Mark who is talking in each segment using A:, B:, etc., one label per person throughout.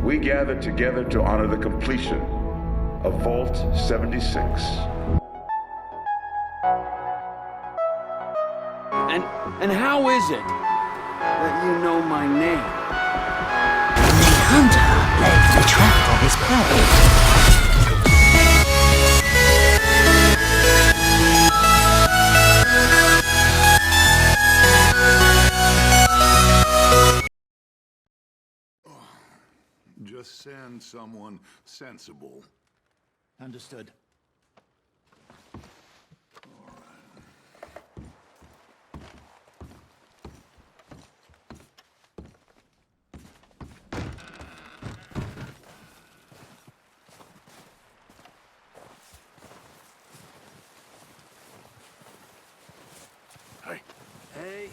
A: we gather together to honor the completion of Vault 76.
B: And how is it that you know my name?
C: The hunter lays the trap for his prey.
D: Just send someone sensible.
E: Understood.
D: Hey.
B: Hey.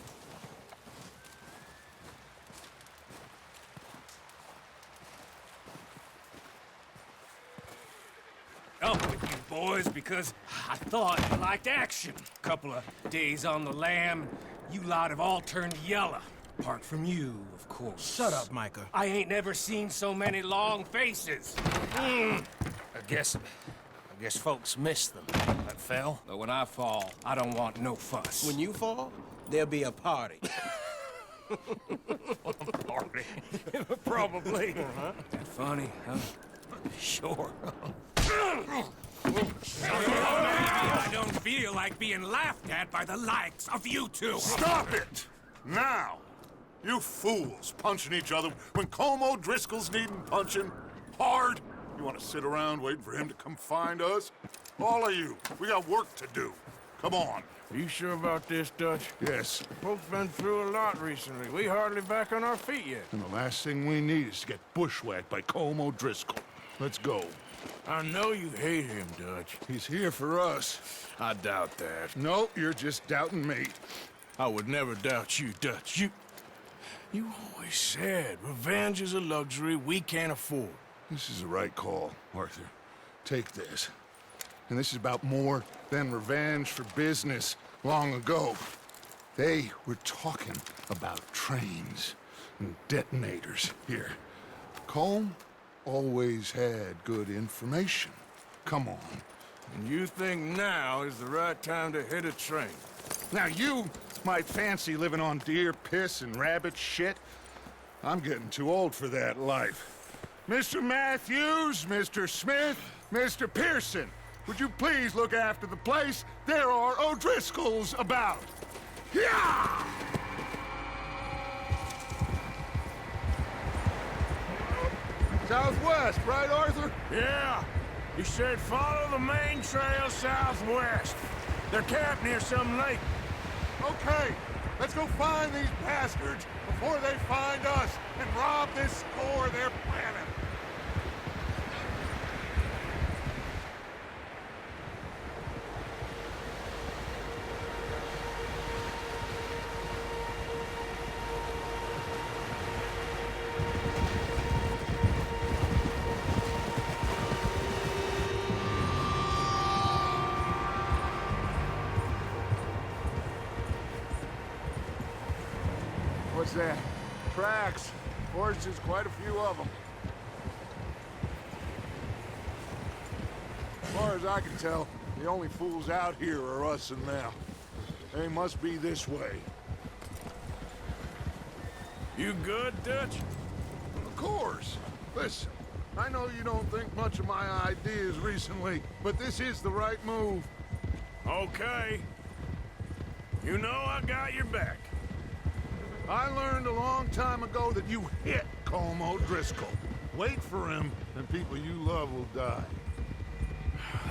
F: Up with you boys because I thought you liked action. Couple of days on the lam, you lot have all turned yellow. Apart from you, of course.
G: Shut up, Micah.
F: I ain't never seen so many long faces.
G: I guess folks miss them. That fell.
F: But when I fall, I don't want no fuss.
G: When you fall, there'll be a party.
F: Party. Probably. That funny, huh?
G: Sure.
F: I don't feel like being laughed at by the likes of you two.
D: Stop it! Now! You fools punching each other when Como Driscoll's needing punching hard. You want to sit around waiting for him to come find us? All of you, we got work to do. Come on.
H: Are you sure about this, Dutch?
D: Yes.
H: Folks been through a lot recently. We hardly back on our feet yet.
D: And the last thing we need is to get bushwhacked by Como Driscoll. Let's go.
H: I know you hate him, Dutch.
D: He's here for us.
H: I doubt that.
D: No, you're just doubting me.
H: I would never doubt you, Dutch. You always said revenge is a luxury we can't afford.
D: This is the right call, Arthur. Take this. And this is about more than revenge for business long ago. They were talking about trains and detonators here. Colm always had good information. Come on.
H: And you think now is the right time to hit a train?
D: Now you might fancy living on deer piss and rabbit shit. I'm getting too old for that life. Mr. Matthews, Mr. Smith, Mr. Pearson, would you please look after the place? There are O'Driscolls about. Yeah! Southwest, right, Arthur?
H: Yeah. He said follow the main trail southwest. They're camped near some lake.
D: Okay, let's go find these bastards before they find us and rob this store they're planning. What's that? Tracks. Horses, quite a few of them. As far as I can tell, the only fools out here are us and them. They must be this way.
H: You good, Dutch?
D: Of course. Listen, I know you don't think much of my ideas recently, but this is the right move.
H: Okay. You know I got your back.
D: I learned a long time ago that you hit Como Driscoll. Wait for him, and people you love will die.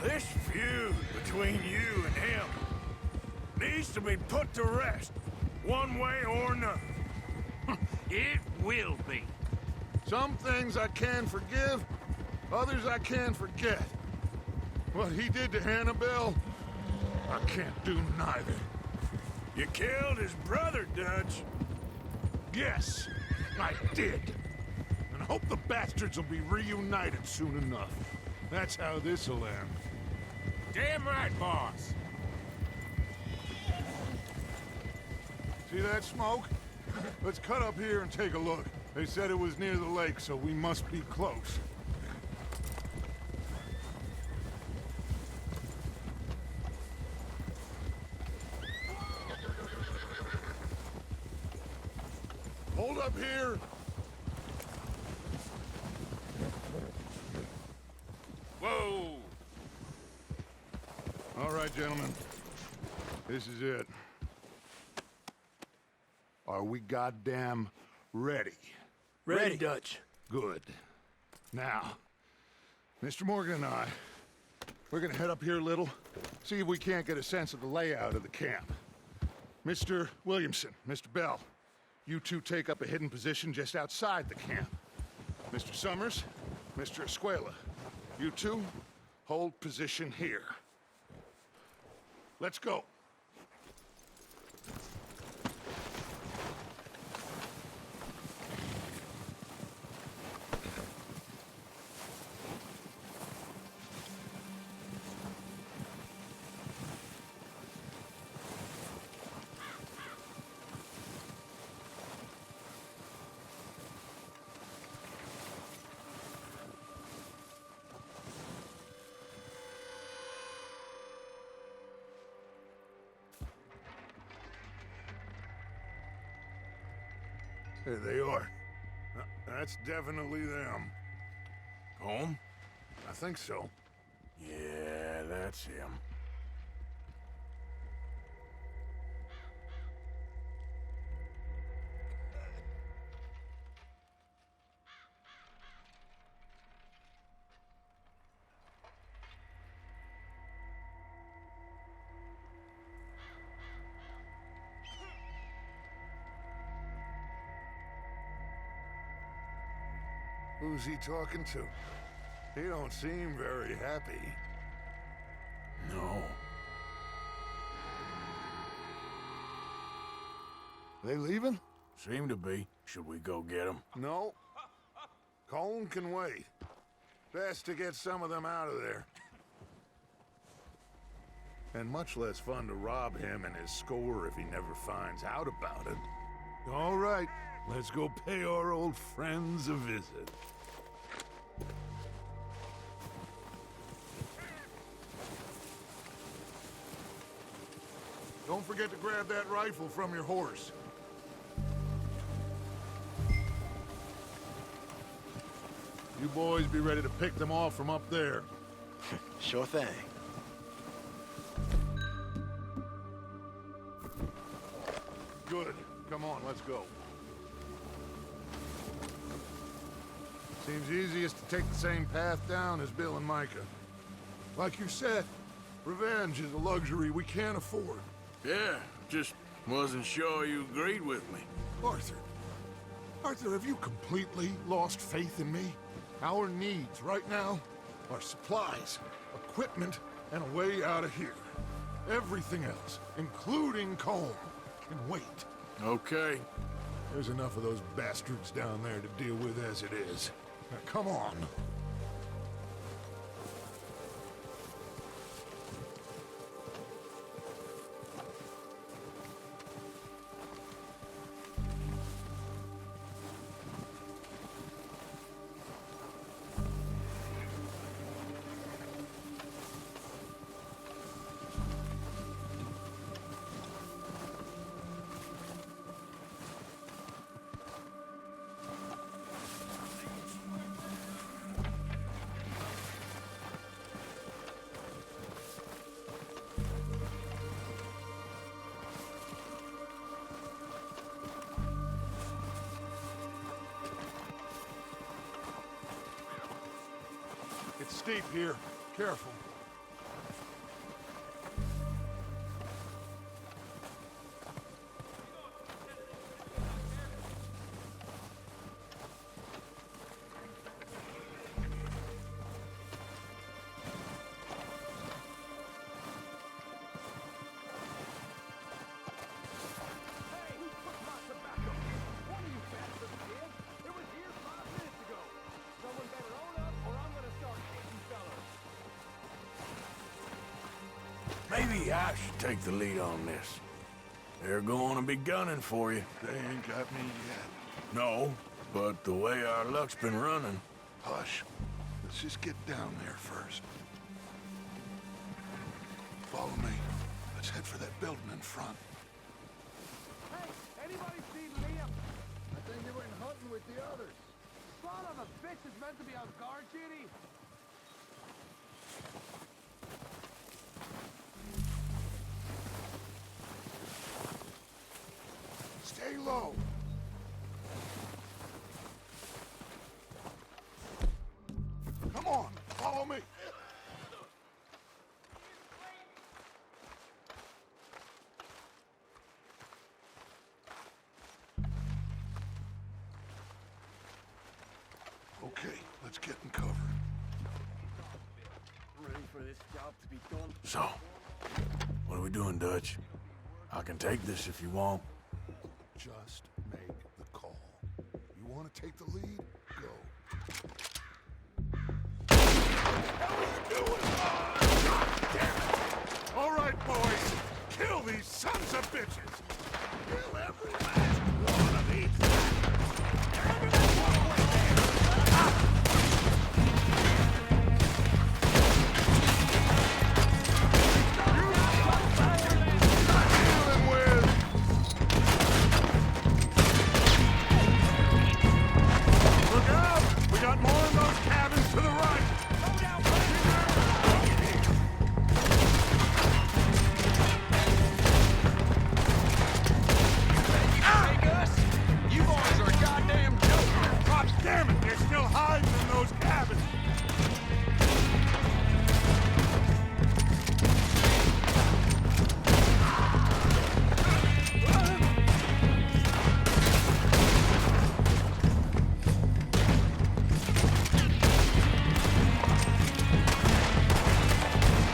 H: This feud between you and him needs to be put to rest, one way or another.
F: It will be.
D: Some things I can forgive, others I can forget. What he did to Annabelle, I can't do neither.
H: You killed his brother, Dutch.
D: Yes, I did. And I hope the bastards will be reunited soon enough. That's how this'll end.
F: Damn right, boss.
D: See that smoke? Let's cut up here and take a look. They said it was near the lake, so we must be close. Hold up here!
H: Whoa!
D: All right, gentlemen. This is it. Are we goddamn ready?
E: Ready, Dutch.
D: Good. Now, Mr. Morgan and I, we're gonna head up here a little, see if we can't get a sense of the layout of the camp. Mr. Williamson, Mr. Bell, you two take up a hidden position just outside the camp. Mr. Summers, Mr. Escuela, you two hold position here. Let's go. There they are. That's definitely them.
H: Home?
D: I think so.
H: Yeah, that's him.
D: Who's he talking to? He don't seem very happy.
H: No.
D: They leaving?
H: Seem to be. Should we go get him?
D: No. Colin can wait. Best to get some of them out of there. And much less fun to rob him and his score if he never finds out about it. All right, let's go pay our old friends a visit. Don't forget to grab that rifle from your horse. You boys be ready to pick them off from up there.
E: Sure thing.
D: Good. Come on, let's go. Seems easiest to take the same path down as Bill and Micah. Like you said, revenge is a luxury we can't afford.
H: Yeah, just wasn't sure you agreed with me.
D: Arthur. Arthur, have you completely lost faith in me? Our needs right now are supplies, equipment, and a way out of here. Everything else, including Colm, can wait.
H: Okay.
D: There's enough of those bastards down there to deal with as it is. Now, come on. It's steep here. Careful.
H: Maybe I should take the lead on this. They're going to be gunning for you.
D: They ain't got me yet.
H: No, but the way our luck's been running...
D: Hush. Let's just get down there first. Follow me. Let's head for that building in front.
I: Hey, anybody seen Liam? I think he went hunting with the others. Son of a bitch is meant to be on guard duty.
D: Stay low. Come on, follow me. Okay, let's get in cover.
I: Ready for this job to be done.
H: So, what are we doing, Dutch? I can take this if you want.
D: Just make the call. You want to take the lead? Go. All right, boys. Kill these sons of bitches. Kill every last one of these. Dealing with. Look out! We got more in those cabins to the right.
F: You boys are a goddamn joke.
D: God damn it! They're still hiding in those cabins.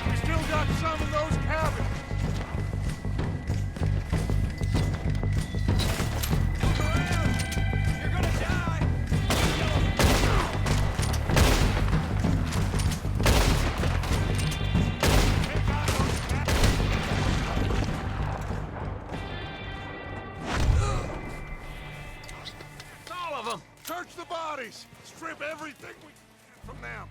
D: We still got some in those cabins.
F: You're gonna die.
H: All of them!
D: Search the bodies. Strip everything we can from them.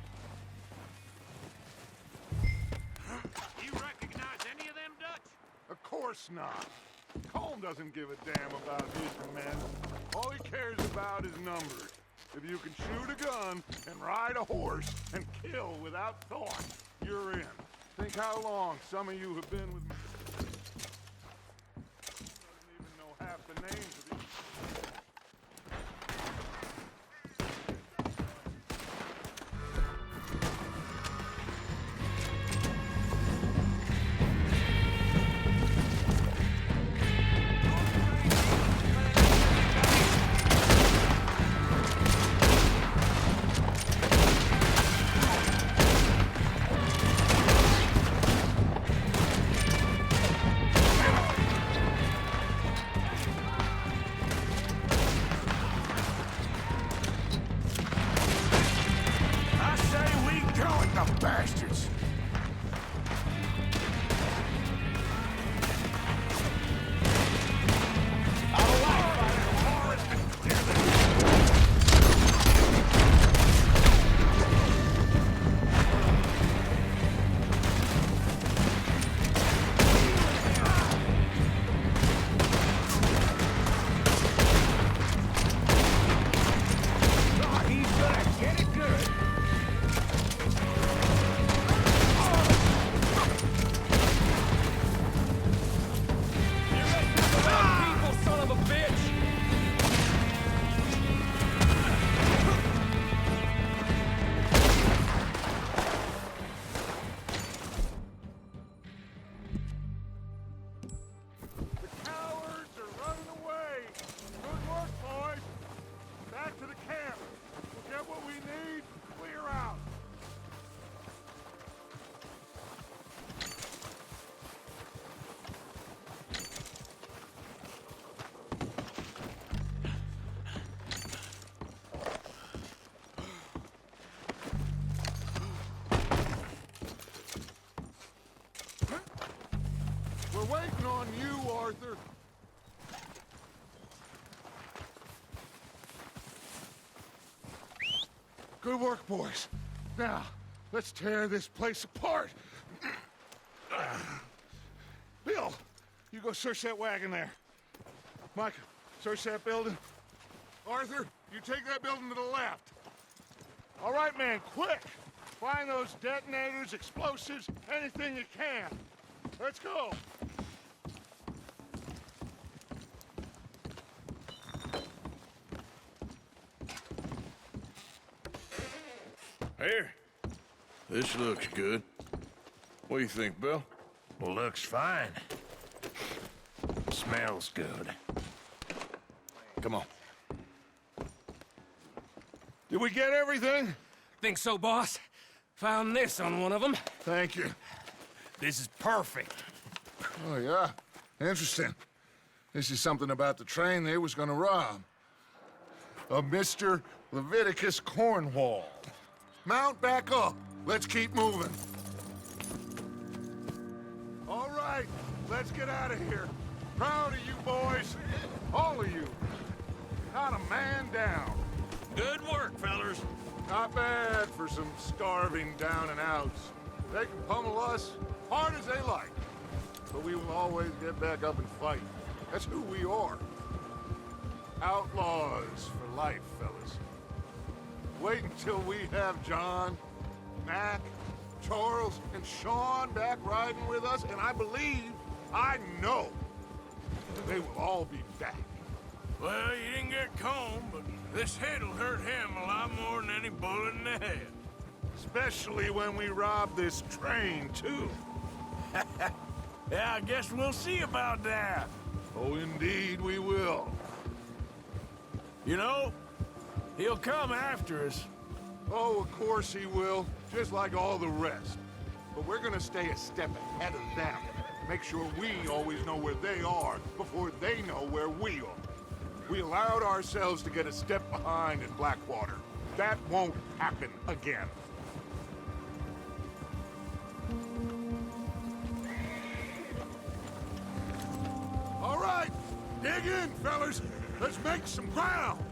H: You recognize any of them, Dutch?
D: Of course not. Colm doesn't give a damn about his men. All he cares about is numbers. If you can shoot a gun and ride a horse and kill without thought, you're in. Think how long some of you have been with me. Doesn't even know half the names of these.
H: I say we go at the bastards!
F: He's gonna get it good.
D: Good work, boys. Now, let's tear this place apart. Bill, you go search that wagon there. Mike, search that building. Arthur, you take that building to the left. All right, man, quick! Find those detonators, explosives, anything you can. Let's go.
H: Here. This looks good. What do you think, Bill?
G: Looks fine. Smells good.
H: Come on.
D: Did we get everything?
F: Think so, boss? Found this on one of them.
D: Thank you.
F: This is perfect.
D: Oh, yeah? Interesting. This is something about the train they was gonna rob. A Mr. Leviticus Cornwall. Mount back up. Let's keep moving. All right, let's get out of here. Proud of you boys. All of you. Not a man down.
H: Good work, fellers.
D: Not bad for some starving down and outs. They can pummel us hard as they like. But we will always get back up and fight. That's who we are. Outlaws for life, fellas. Wait until we have John, Mac, Charles, and Sean back riding with us, and I believe, I know, they will all be back.
H: Well, you didn't get Combe, but this hit'll hurt him a lot more than any bullet in the head.
D: Especially when we rob this train, too.
H: Yeah, I guess we'll see about that.
D: Oh, indeed we will.
H: You know, he'll come after us.
D: Oh, of course he will, just like all the rest. But we're gonna stay a step ahead of them. Make sure we always know where they are before they know where we are. We allowed ourselves to get a step behind in Blackwater. That won't happen again. All right, dig in, fellas. Let's make some ground.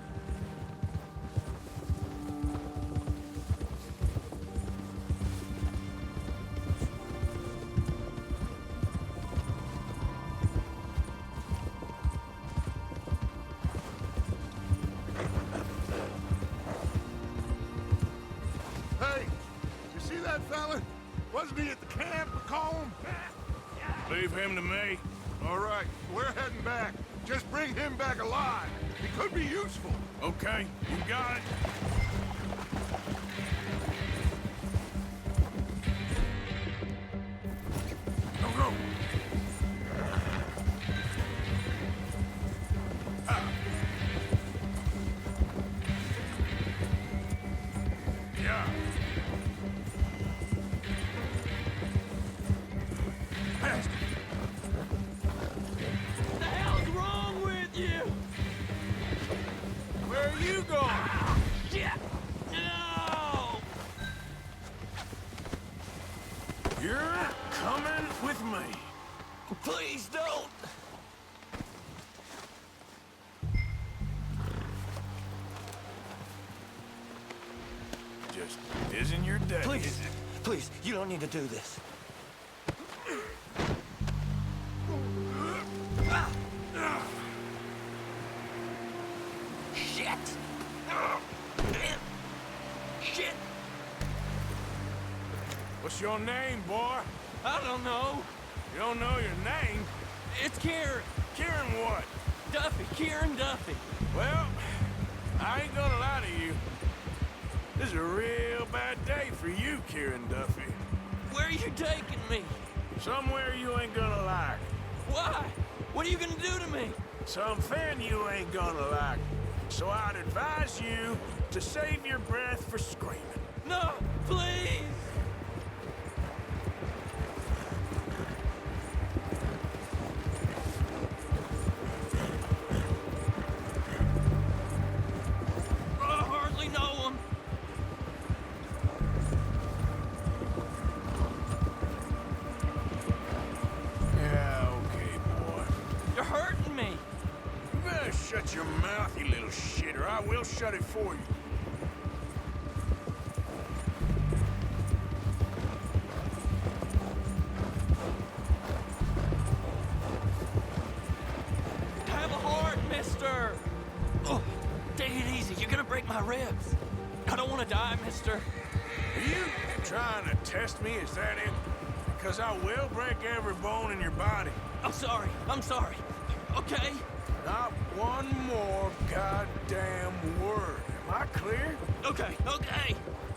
D: Hey, you see that fella? Wasn't he at the camp with Colm?
H: Leave him to me.
D: All right, we're heading back. Just bring him back alive. He could be useful.
H: Okay, you got it. Go, go. Yeah. Fast.
F: The hell's wrong with you?
H: Where are you going?
F: Shit! No!
H: You're coming with me.
F: Please don't!
H: Just isn't your day,
B: Please,
H: is it?
B: please, you don't need to do this.
F: Shit! Shit!
H: What's your name, boy?
F: I don't know.
H: You don't know your name?
F: It's Kieran.
H: Kieran what?
F: Duffy. Kieran Duffy.
H: Well, I ain't gonna lie to you. This is a real bad day for you, Kieran Duffy.
F: Where are you taking me?
H: Somewhere you ain't gonna like.
F: Why? What are you gonna do to me?
H: Something you ain't gonna like. So I'd advise you to save your breath for screaming.
F: No, please! I hardly know him.
H: Yeah, okay, boy.
F: You're hurting me.
H: You better shut your mouth, you little shit, or I will shut it for you.
B: my ribs. I don't want to die, mister.
H: Are you trying to test me? Is that it? Because I will break every bone in your body.
B: I'm sorry. Okay?
H: Not one more goddamn word. Am I clear?
B: Okay.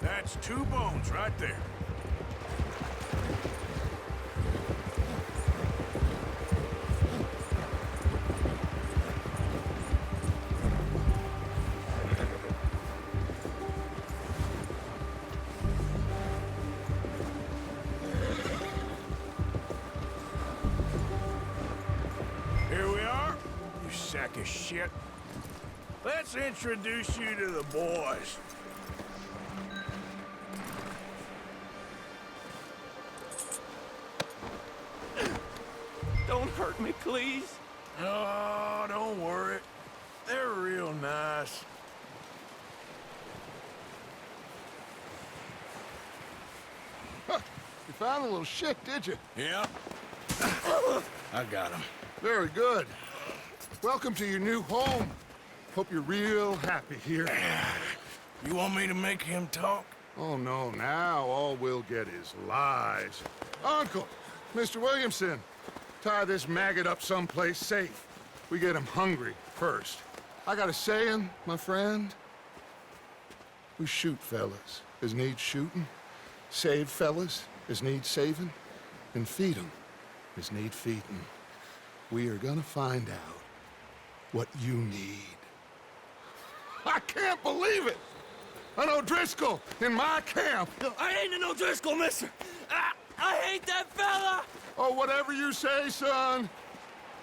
H: That's 2 bones right there. Here we are, you sack of shit. Let's introduce you to the boys.
B: Don't hurt me, please.
H: Oh, don't worry. They're real nice.
D: You found a little shit, did you?
H: Yeah. I got him.
D: Very good. Welcome to your new home. Hope you're real happy here.
H: You want me to make him talk?
D: Oh, no, now all we'll get is lies. Uncle, Mr. Williamson, tie this maggot up someplace safe. We get him hungry first. I got a saying, my friend. We shoot fellas as need shooting, save fellas as need saving, and feed 'em as need feeding. We are gonna find out what you need. I can't believe it! An O'Driscoll in my camp!
B: I ain't an O'Driscoll, mister. I hate that fella.
D: Oh, whatever you say, son.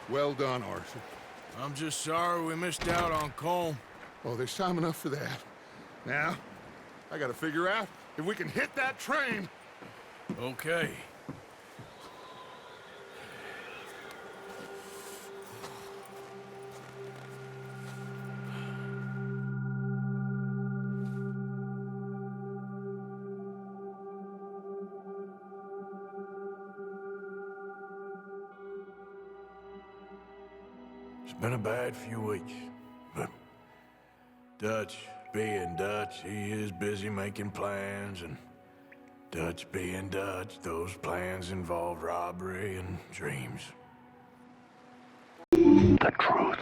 D: Well done, Arthur.
H: I'm just sorry we missed out on Colm.
D: Oh, there's time enough for that. Now, I gotta figure out if we can hit that train.
H: Okay. It's been a bad few weeks, but Dutch being Dutch, he is busy making plans, and Dutch being Dutch, those plans involve robbery and dreams.
A: The truth.